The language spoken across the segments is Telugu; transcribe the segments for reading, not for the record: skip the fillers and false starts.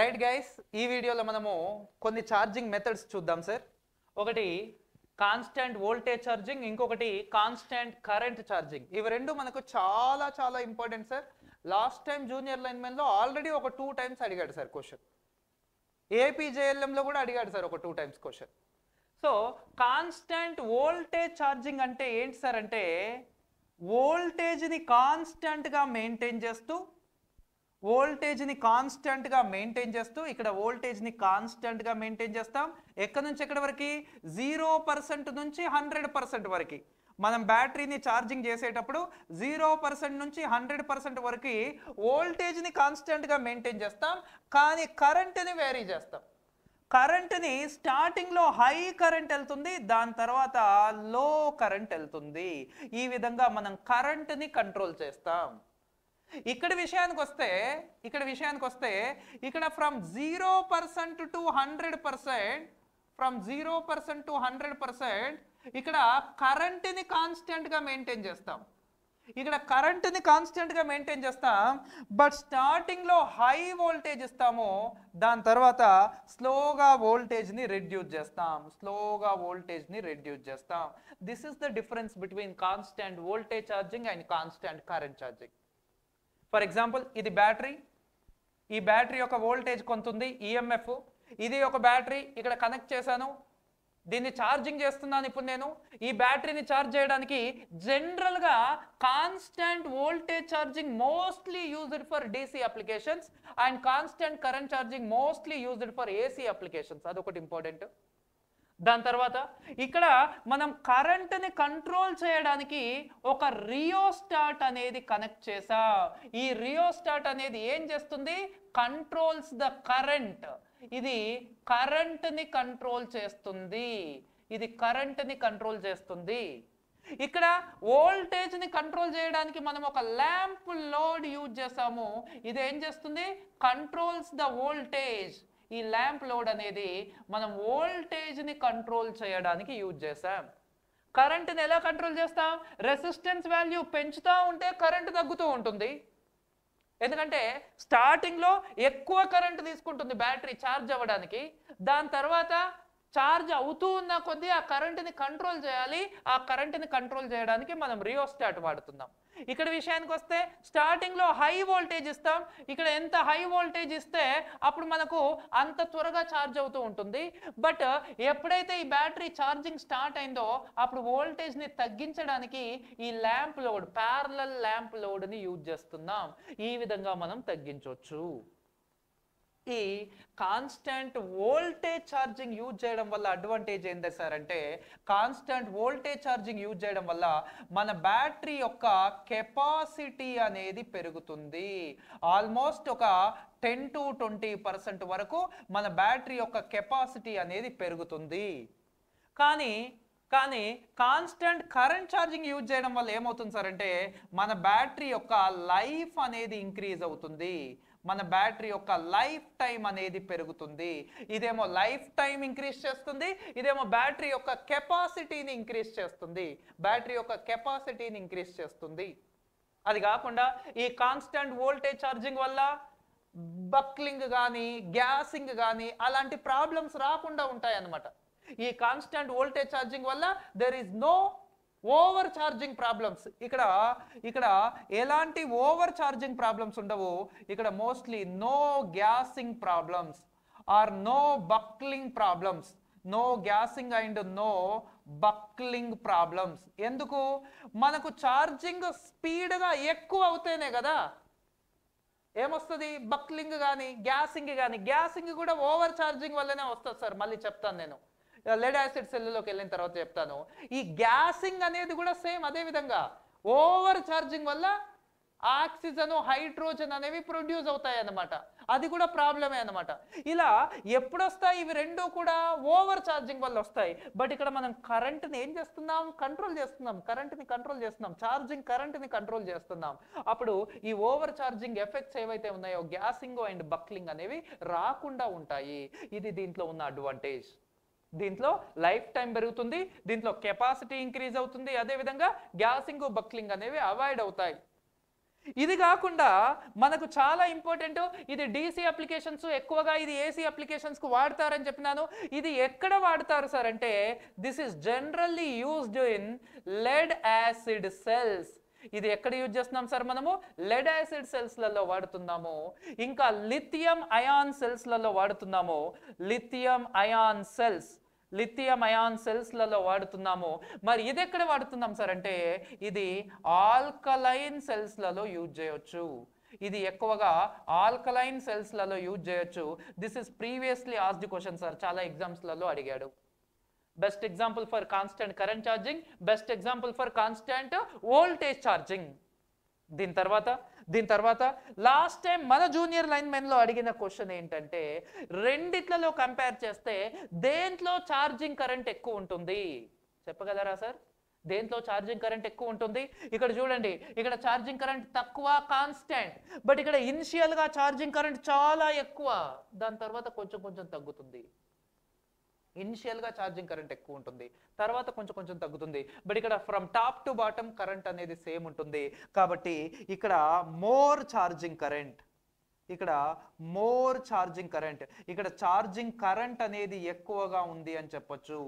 రైట్ గైస్, ఈ వీడియోలో మనము కొన్ని ఛార్జింగ్ మెథడ్స్ చూద్దాం సార్. ఒకటి కాన్స్టెంట్ వోల్టేజ్ ఛార్జింగ్, ఇంకొకటి కాన్స్టెంట్ కరెంట్ ఛార్జింగ్. ఇవి రెండు మనకు చాలా చాలా important sir. Last time junior లైన్మెన్లో ఆల్రెడీ ఒక 2 times అడిగాడు సార్ క్వశ్చన్. ఏపీజేఎల్ఎంలో కూడా అడిగాడు సార్ ఒక 2 times question. So constant voltage charging అంటే ఏంటి సార్ అంటే, వోల్టేజ్ని కాన్స్టెంట్గా మెయింటైన్ చేస్తూ ఇక్కడ వోల్టేజ్ని కాన్స్టెంట్గా మెయింటైన్ చేస్తాం. ఎక్కడి నుంచి ఎక్కడి వరకు? 0% నుంచి 100% వరకు. మనం బ్యాటరీని ఛార్జింగ్ చేసేటప్పుడు 0% నుంచి 100% వరకు వోల్టేజ్ని కాన్స్టెంట్గా మెయింటైన్ చేస్తాం, కానీ కరెంట్ని వేరీ చేస్తాం. కరెంట్ని స్టార్టింగ్లో హై కరెంట్ వెళ్తుంది, దాని తర్వాత లో కరెంట్ వెళ్తుంది. ఈ విధంగా మనం కరెంట్ని కంట్రోల్ చేస్తాం. ఇక్కడ విషయానికి వస్తే ఇక్కడ ఫ్రమ్ 0% to 100%, ఇక్కడ కరెంట్ని కాన్స్టెంట్గా మెయింటైన్ చేస్తాం. బట్ స్టార్టింగ్లో హై వోల్టేజ్ ఇస్తాము, దాని తర్వాత స్లోగా వోల్టేజ్ని రెడ్యూస్ చేస్తాం. This is the difference between constant voltage charging and constant current charging. For example, ఇది బ్యాటరీ. ఈ బ్యాటరీ యొక్క వోల్టేజ్ కొంత ఉంది, ఈఎంఎఫ్. ఇది ఒక బ్యాటరీ, ఇక్కడ కనెక్ట్ చేశాను, దీన్ని ఛార్జింగ్ చేస్తున్నాను. ఇప్పుడు నేను ఈ బ్యాటరీని ఛార్జ్ చేయడానికి జనరల్గా constant voltage charging mostly used for DC applications and constant current charging mostly used for AC applications. అదొకటి ఇంపార్టెంట్. దాని తర్వాత ఇక్కడ మనం కరెంట్ని కంట్రోల్ చేయడానికి ఒక రియోస్టాట్ అనేది కనెక్ట్ చేసా. ఈ రియోస్టాట్ అనేది ఏం చేస్తుంది? Controls the current. ఇది కరెంట్ని కంట్రోల్ చేస్తుంది. ఇక్కడ వోల్టేజ్ని కంట్రోల్ చేయడానికి మనం ఒక ల్యాంప్ లోడ్ యూజ్ చేసాము. ఇది ఏం చేస్తుంది? Controls the voltage. ఈ ల్యాంప్ లోడ్ అనేది మనం వోల్టేజ్ని కంట్రోల్ చేయడానికి యూజ్ చేసాం. కరెంట్ని ఎలా కంట్రోల్ చేస్తాం? రెసిస్టెన్స్ వాల్యూ పెంచుతూ ఉంటే కరెంట్ తగ్గుతూ ఉంటుంది. ఎందుకంటే స్టార్టింగ్లో ఎక్కువ కరెంట్ తీసుకుంటుంది బ్యాటరీ ఛార్జ్ అవ్వడానికి. దాని తర్వాత ఛార్జ్ అవుతూ ఉన్న కొద్దీ ఆ కరెంట్ని కంట్రోల్ చేయాలి. ఆ కరెంట్ని కంట్రోల్ చేయడానికి మనం రియోస్టాట్ వాడుతున్నాం. ఇక్కడ విషయానికి వస్తే స్టార్టింగ్లో హై వోల్టేజ్ ఇస్తాం. ఇక్కడ ఎంత హై వోల్టేజ్ ఇస్తే అప్పుడు మనకు అంత త్వరగా ఛార్జ్ అవుతూ ఉంటుంది. బట్ ఎప్పుడైతే ఈ బ్యాటరీ ఛార్జింగ్ స్టార్ట్ అయిందో అప్పుడు వోల్టేజ్ని తగ్గించడానికి ఈ ల్యాంప్ లోడ్, ప్యారలల్ ల్యాంప్ లోడ్ని యూజ్ చేస్తున్నాం. ఈ విధంగా మనం తగ్గించవచ్చు. ఈ కాన్స్టెంట్ వోల్టేజ్ ఛార్జింగ్ యూజ్ చేయడం వల్ల అడ్వాంటేజ్ ఏంటి సార్ అంటే, కాన్స్టెంట్ వోల్టేజ్ ఛార్జింగ్ యూజ్ చేయడం వల్ల మన బ్యాటరీ యొక్క కెపాసిటీ అనేది పెరుగుతుంది. ఆల్మోస్ట్ ఒక 10 to 20% వరకు మన బ్యాటరీ యొక్క కెపాసిటీ అనేది పెరుగుతుంది. కానీ కాన్స్టెంట్ కరెంట్ ఛార్జింగ్ యూజ్ చేయడం వల్ల ఏమవుతుంది సార్ అంటే, మన బ్యాటరీ యొక్క లైఫ్ అనేది ఇంక్రీజ్ అవుతుంది. మన బ్యాటరీ యొక్క లైఫ్ టైం అనేది పెరుగుతుంది. ఇదేమో లైఫ్ టైం ఇంక్రీజ్ చేస్తుంది, ఇదేమో బ్యాటరీ యొక్క కెపాసిటీని ఇంక్రీజ్ చేస్తుంది. అది కాకుండా ఈ కాన్స్టెంట్ వోల్టేజ్ ఛార్జింగ్ వల్ల బక్లింగ్ కానీ గ్యాసింగ్ కానీ అలాంటి ప్రాబ్లమ్స్ రాకుండా ఉంటాయన్నమాట. ఈ కాన్స్టెంట్ వోల్టేజ్ ఛార్జింగ్ వల్ల there is no over charging problems. ఇక్కడ ఎలాంటి ఓవర్ ఛార్జింగ్ ప్రాబ్లమ్స్ ఉండవు. ఇక్కడ mostly no gassing problems or no buckling problems. No gassing and no buckling problems. ఎందుకు? మనకు ఛార్జింగ్ స్పీడ్గా ఎక్కువ అవుతేనే కదా ఏమొస్తుంది? బక్లింగ్ కానీ గ్యాసింగ్ కూడా ఓవర్ ఛార్జింగ్ వల్లనే వస్తుంది సార్. మళ్ళీ చెప్తాను, నేను లెడ్ యాసిడ్ సెల్లోకి వెళ్ళిన తర్వాత చెప్తాను. ఈ గ్యాసింగ్ అనేది కూడా సేమ్ అదే విధంగా ఓవర్ ఛార్జింగ్ వల్ల ఆక్సిజన్, హైడ్రోజన్ అనేవి ప్రొడ్యూస్ అవుతాయి అన్నమాట. అది కూడా ప్రాబ్లమే అన్నమాట. ఇలా ఎప్పుడు వస్తాయి? ఇవి రెండు కూడా ఓవర్ ఛార్జింగ్ వల్ల వస్తాయి. బట్ ఇక్కడ మనం కరెంట్ని ఏం చేస్తున్నాం? కరెంట్ని కంట్రోల్ చేస్తున్నాం. ఛార్జింగ్ కరెంట్ని కంట్రోల్ చేస్తున్నాం. అప్పుడు ఈ ఓవర్ ఛార్జింగ్ ఎఫెక్ట్స్ ఏవైతే ఉన్నాయో గ్యాసింగ్ అండ్ బక్లింగ్ అనేవి రాకుండా ఉంటాయి. ఇది దీంట్లో ఉన్న అడ్వాంటేజ్. దీంట్లో లైఫ్ టైం పెరుగుతుంది, దీంట్లో కెపాసిటీ ఇంక్రీజ్ అవుతుంది, అదేవిధంగా గ్యాసింగ్ బక్లింగ్ అనేవి అవాయిడ్ అవుతాయి. ఇది కాకుండా మనకు చాలా ఇంపార్టెంట్, ఇది DC అప్లికేషన్స్ ఎక్కువగా ఇది AC అప్లికేషన్స్కు వాడతారని చెప్పినాను. ఇది ఎక్కడ వాడతారు సార్ అంటే this is generally used in lead acid cells. ఇది ఎక్కడ యూజ్ చేస్తున్నాం సార్ మనము? లెడ్ యాసిడ్ సెల్స్లలో వాడుతున్నాము, ఇంకా లిథియం అయాన్ సెల్స్లలో వాడుతున్నాము. లిథియం అయాన్ సెల్స్లలో వాడుతున్నాము. మరి ఇది ఎక్కడ వాడుతున్నాం సార్ అంటే ఇది ఆల్కలైన్ సెల్స్లలో యూజ్ చేయొచ్చు. ఇది ఎక్కువగా ఆల్కలైన్ సెల్స్లలో యూజ్ చేయొచ్చు. This is previously asked question sir, చాలా ఎగ్జామ్స్లలో అడిగాడు. Best example for constant current charging, best example for constant voltage charging. దీని తర్వాత లాస్ట్ టైం మన జూనియర్ లైన్మెన్లో అడిగిన క్వశ్చన్ ఏంటంటే రెండిట్లలో కంపేర్ చేస్తే దేంట్లో ఛార్జింగ్ కరెంట్ ఎక్కువ ఉంటుంది చెప్పగలరా సార్? దేంట్లో ఛార్జింగ్ కరెంట్ ఎక్కువ ఉంటుంది? ఇక్కడ చూడండి, ఇక్కడ ఛార్జింగ్ కరెంట్ తక్కువ కాన్స్టెంట్, బట్ ఇక్కడ ఇనిషియల్గా ఛార్జింగ్ కరెంట్ చాలా ఎక్కువ, దాని తర్వాత కొంచెం తగ్గుతుంది. ఇనిషియల్గా ఛార్జింగ్ కరెంట్ ఎక్కువ ఉంటుంది, తర్వాత కొంచెం తగ్గుతుంది, బట్ ఇక్కడ from top to bottom current అనేది సేమ్ ఉంటుంది. కాబట్టి ఇక్కడ మోర్ ఛార్జింగ్ కరెంట్, ఇక్కడ ఛార్జింగ్ కరెంట్ అనేది ఎక్కువగా ఉంది అని చెప్పొచ్చు.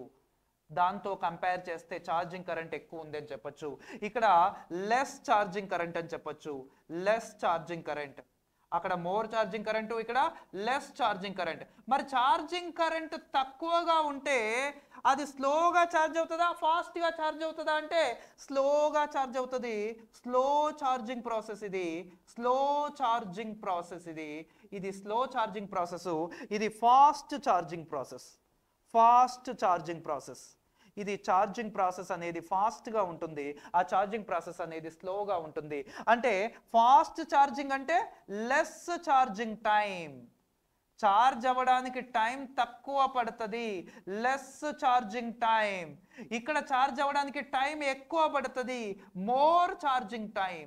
దాంతో కంపేర్ చేస్తే ఛార్జింగ్ కరెంట్ ఎక్కువ ఉంది అని చెప్పొచ్చు. ఇక్కడ లెస్ ఛార్జింగ్ కరెంట్ అని చెప్పొచ్చు. అక్కడ మోర్ ఛార్జింగ్ కరెంటు, ఇక్కడ లెస్ ఛార్జింగ్ కరెంట్. మరి ఛార్జింగ్ కరెంట్ తక్కువగా ఉంటే అది స్లోగా ఛార్జ్ అవుతుందా, ఫాస్ట్గా ఛార్జ్ అవుతుందా అంటే స్లోగా ఛార్జ్ అవుతుంది. స్లో ఛార్జింగ్ ప్రాసెస్ ఇది, స్లో ఛార్జింగ్ ప్రాసెస్. ఇది ఫాస్ట్ ఛార్జింగ్ ప్రాసెస్. ఇది ఛార్జింగ్ ప్రాసెస్ అనేది ఫాస్ట్గా ఉంటుంది, ఆ ఛార్జింగ్ ప్రాసెస్ అనేది స్లోగా ఉంటుంది. అంటే ఫాస్ట్ ఛార్జింగ్ అంటే లెస్ ఛార్జింగ్ టైం, ఛార్జ్ అవ్వడానికి టైం తక్కువ పడుతుంది, లెస్ ఛార్జింగ్ టైం. ఇక్కడ ఛార్జ్ అవ్వడానికి టైం ఎక్కువ పడుతుంది, మోర్ ఛార్జింగ్ టైం.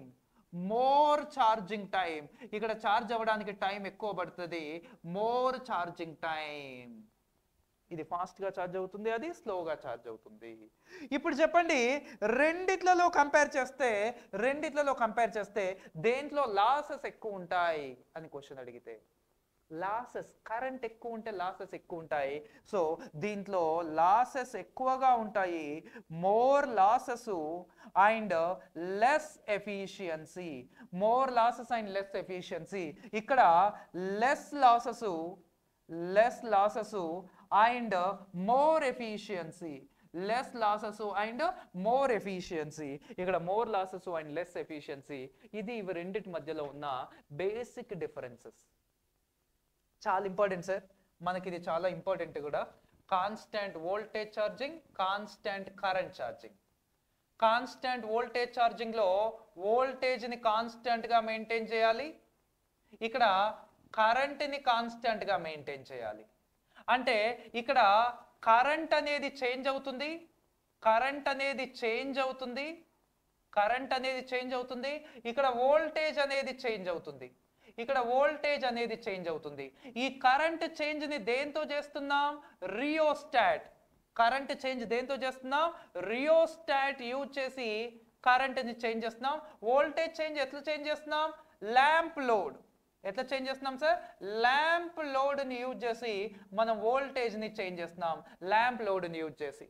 ఇక్కడ ఛార్జ్ అవ్వడానికి టైం ఎక్కువ పడుతుంది, మోర్ ఛార్జింగ్ టైం. ఇది ఫాస్ట్గా ఛార్జ్ అవుతుంది, అది స్లోగా ఛార్జ్ అవుతుంది. ఇప్పుడు చెప్పండి, రెండిట్లలో కంపేర్ చేస్తే దేంట్లో లాసెస్ ఎక్కువ ఉంటాయి అని క్వశ్చన్ అడిగితే లాసెస్, కరెంట్ ఎక్కువ ఉంటే లాసెస్ ఎక్కువ ఉంటాయి. సో దీంట్లో లాసెస్ ఎక్కువగా ఉంటాయి, more losses and less efficiency. ఇక్కడ less losses and more efficiency. ఇక్కడ more losses and less efficiency, ఇది ఇవి రెండిటి మధ్యలో ఉన్న బేసిక్ డిఫరెన్సెస్. చాలా ఇంపార్టెంట్ సార్, మనకి ఇది చాలా ఇంపార్టెంట్ కూడా. Constant voltage charging, constant current charging. Constant voltage charging లో వోల్టేజ్ ని కాన్స్టెంట్ గా మెయింటైన్ చేయాలి, ఇక్కడ కరెంట్ ని కాన్స్టెంట్ గా మెయింటైన్ చేయాలి. అంటే ఇక్కడ కరెంట్ అనేది చేంజ్ అవుతుంది, ఇక్కడ వోల్టేజ్ అనేది చేంజ్ అవుతుంది. ఈ కరెంట్ చేంజ్ ని దేంతో చేస్తున్నాం? రియోస్టాట్. రియోస్టాట్ యూజ్ చేసి కరెంట్ ని చేంజ్ చేస్తున్నాం. వోల్టేజ్ చేంజ్ ఎట్లా చేంజ్ చేస్తున్నాం? Lamp load. ఎట్లా చేంజ్ చేస్తున్నాం సార్? ల్యాంప్ లోడ్ని యూజ్ చేసి మనం వోల్టేజ్ని చేంజ్ చేస్తున్నాం, ల్యాంప్ లోడ్ని యూజ్ చేసి.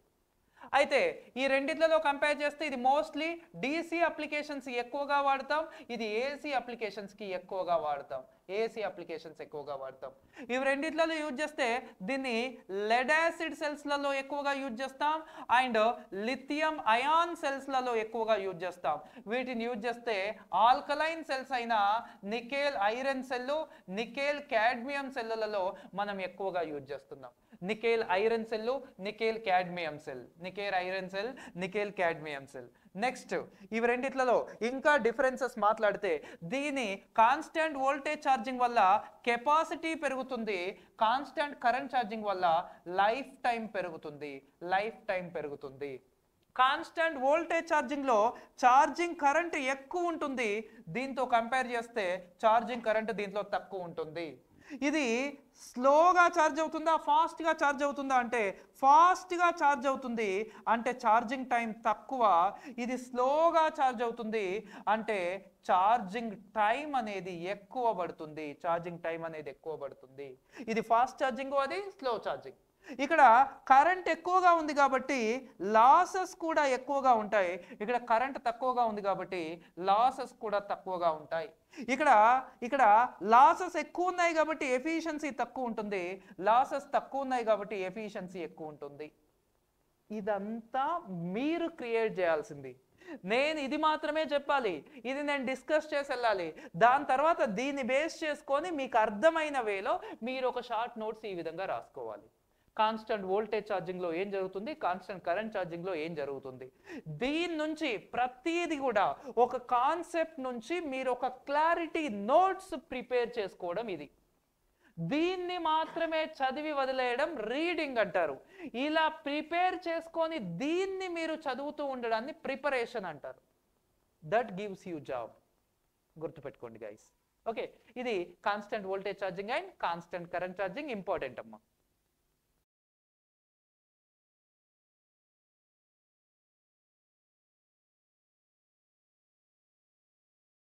అయితే ఈ రెండిట్లలో కంపేర్ చేస్తే ఇది మోస్ట్లీ DC అప్లికేషన్స్ ఎక్కువగా వాడతాం, ఇది AC అప్లికేషన్స్కి ఎక్కువగా వాడతాం. ఇవి రెండిట్లలో యూజ్ చేస్తే దీన్ని లెడ్ యాసిడ్ సెల్స్లలో ఎక్కువగా యూజ్ చేస్తాం అండ్ లిథియం అయాన్ సెల్స్లలో ఎక్కువగా యూజ్ చేస్తాం. వీటిని యూజ్ చేస్తే ఆల్కలైన్ సెల్స్ అయిన nickel iron cell, nickel cadmium సెల్లులలో మనం ఎక్కువగా యూజ్ చేస్తున్నాం. Nickel iron cell, nickel cadmium cell. Next ఇవి రెండిట్లలో ఇంకా డిఫరెన్సెస్ మాట్లాడితే దీని కాన్స్టెంట్ వోల్టేజ్ ఛార్జింగ్ వల్ల కెపాసిటీ పెరుగుతుంది, కాన్స్టెంట్ కరెంట్ ఛార్జింగ్ వల్ల లైఫ్ టైం పెరుగుతుంది. కాన్స్టెంట్ వోల్టేజ్ ఛార్జింగ్ లో ఛార్జింగ్ కరెంట్ ఎక్కువ ఉంటుంది, దీంతో కంపేర్ చేస్తే ఛార్జింగ్ కరెంట్ దీంట్లో తక్కువ ఉంటుంది. ఇది స్లోగా ఛార్జ్ అవుతుందా ఫాస్ట్గా ఛార్జ్ అవుతుందా అంటే ఫాస్ట్గా ఛార్జ్ అవుతుంది, అంటే ఛార్జింగ్ టైం తక్కువ. ఇది స్లోగా ఛార్జ్ అవుతుంది అంటే ఛార్జింగ్ టైం అనేది ఎక్కువ పడుతుంది, ఛార్జింగ్ టైం అనేది ఎక్కువ పడుతుంది. ఇది ఫాస్ట్ ఛార్జింగ్, అది స్లో ఛార్జింగ్. ఇక్కడ కరెంట్ ఎక్కువగా ఉంది కాబట్టి లాసెస్ కూడా ఎక్కువగా ఉంటాయి, ఇక్కడ కరెంట్ తక్కువగా ఉంది కాబట్టి లాసెస్ కూడా తక్కువగా ఉంటాయి. ఇక్కడ లాసెస్ ఎక్కువ ఉన్నాయి కాబట్టి ఎఫిషియన్సీ తక్కువ ఉంటుంది, లాసెస్ తక్కువ ఉన్నాయి కాబట్టి ఎఫిషియన్సీ ఎక్కువ ఉంటుంది. ఇదంతా మీరు క్రియేట్ చేయాల్సింది. నేను ఇది మాత్రమే చెప్పాలి, ఇది నేను డిస్కస్ చేసి వెళ్ళాలి. దాని తర్వాత దీన్ని బేస్ చేసుకొని మీకు అర్థమైన వేలో మీరు ఒక షార్ట్ నోట్స్ ఈ విధంగా రాసుకోవాలి. కాన్స్టెంట్ వోల్టేజ్ ఛార్జింగ్లో ఏం జరుగుతుంది, కాన్స్టెంట్ కరెంట్ ఛార్జింగ్లో ఏం జరుగుతుంది, దీని నుంచి ప్రతిదీ కూడా ఒక కాన్సెప్ట్ నుంచి మీరు ఒక క్లారిటీ నోట్స్ ప్రిపేర్ చేసుకోవడం. ఇది దీన్ని మాత్రమే చదివి వదిలేయడం రీడింగ్ అంటారు. ఇలా ప్రిపేర్ చేసుకొని దీన్ని మీరు చదువుతూ ఉండడాన్ని ప్రిపరేషన్ అంటారు. That gives you job. గుర్తుపెట్టుకోండి గైస్. ఓకే, ఇది constant voltage charging and constant current charging important అమ్మా.